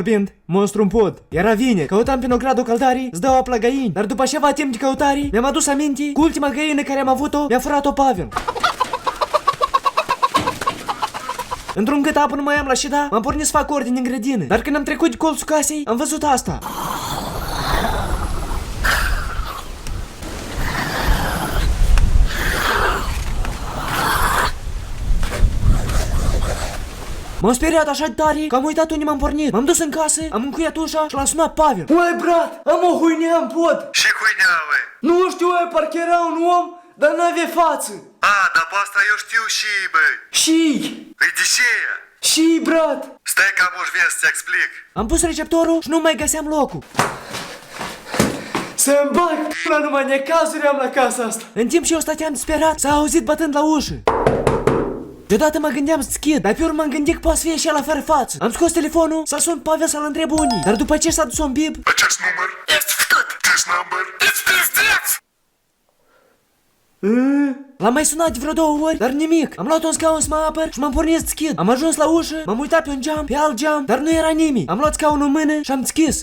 Vorbind, monstru în pod. Era vineri, căutam pe nogradul căldarii, îți dau apă la găini. Dar după ceva timp de căutare, mi-am adus aminte că ultima găină care am avut-o mi-a furat-o Pavel. Într-un cât apă nu mai am la ședa, m-am pornit să fac ordine în grădină. Dar când am trecut de colțul casei, am văzut asta. M-am speriat așa de tare că am uitat unde m-am pornit. M-am dus în casă, am încuiat ușa și l-am sunat Pavel. Uai, brat, am o huinea în pod. Și huinea, uai? Nu știu, uai, parcă era un om, dar n-avea față. A, dar pe asta eu știu și, băi. Și Îi de ce e? și brat. Stai că am vine să-ți explic. Am pus receptorul și nu mai găseam locul. Să-mi bag la numai necazuri am la casa asta. În timp ce eu stăteam disperat, s-a auzit bătând la ușă. Deodată mă gândeam să deschid, dar pe urmă m-am gândit că poate să fie și el la fără față. Am scos telefonul să-l sun Pavel să-l întreb unii. Dar după ce s-a dus un bib, Acest număr? Ești făcut. Acest număr? Ești pizdeț. l-am mai sunat de vreo 2 ori, dar nimic. Am luat un scaun să mă apăr și m-am pornit să deschid. Am ajuns la ușă, m-am uitat pe un geam, pe alt geam, dar nu era nimic. Am luat scaunul în mână și am deschis.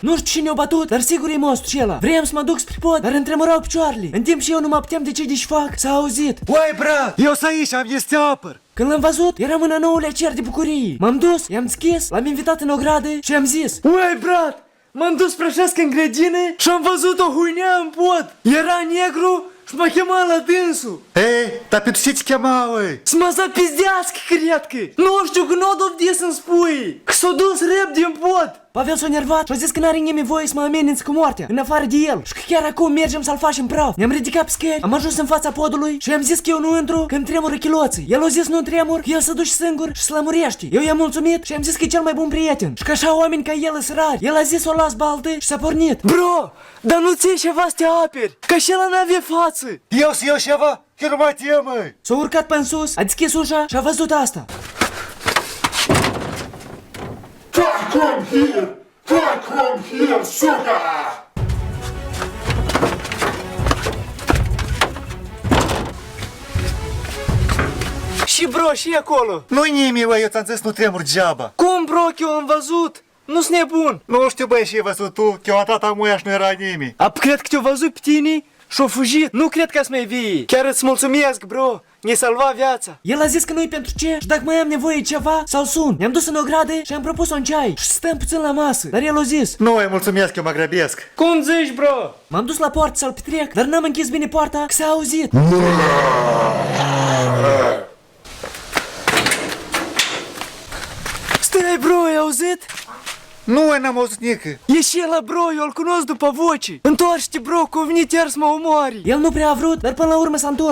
Nu știu cine o batut, dar sigur e monstru ăla. Vreau să mă duc spre pod, dar îmi tremurau picioarele. În timp ce eu nu mă puteam decide ce fac, s-a auzit. Uai, brat, eu să aici, am este apăr. Când l-am văzut, era mâna nouălea cer de bucurie. M-am dus, i-am deschis, l-am invitat în ogradă și am zis: uai, brat, m-am dus prășească în grădină și am văzut o huinea în pod. Era negru și m-a chemat la dânsul. Ei, dar pentru ce te chema, uai? Să mă zapizdească, cred că. Nu știu că n-o dovedi să-mi spui că s-o dus repede în pod. Pavel s-a nervat și a zis că n-are nimeni voie să mă amenințe cu moartea în afară de el și că chiar acum mergem să-l facem praf. Ne-am ridicat pe scări, am ajuns în fața podului și i-am zis că eu nu intru când tremură chiloții. El a zis nu tremur, că el se duce singur și se lămurește. Eu i-am mulțumit și am zis că e cel mai bun prieten și că așa oameni ca el sunt rari. El a zis o las baltă și s-a pornit. Bro, dar nu ți-e ceva să te aperi, că și ăla n-avea față. Eu să iau ceva, că nu mai te măi. S-a urcat pe sus, a deschis ușa și a văzut asta. Come here! Come here, suka! Și bro, și acolo. Nu-i nimic, uai, eu ți-am zis nu tremur geaba. Cum bro, că eu am văzut? Nu-s nebun. Nu știu, băi, și ai văzut tu, că eu am dat amuia și nu era nimic. Cred că te-a văzut pe tine și-a fugit. Nu cred că-ți mai vii. Chiar îți mulțumesc, bro. Ne salva viața. El a zis că nu-i pentru ce și dacă mai am nevoie de ceva, să-l sun. Ne-am dus în ogradă și am propus un ceai și stăm puțin la masă. Dar el a zis: Nu, uai, mulțumesc, eu mă grăbesc. cum zici, bro? M-am dus la poartă să-l petrec, dar n-am închis bine poarta că s-a auzit. Stai, bro, ai auzit? Nu, uai, n-am auzit nică. E și ăla, bro, eu îl cunosc după voce. Întoarce-te, bro, că a venit iar să mă omoare. El nu prea a vrut, dar până la urmă s-a întors.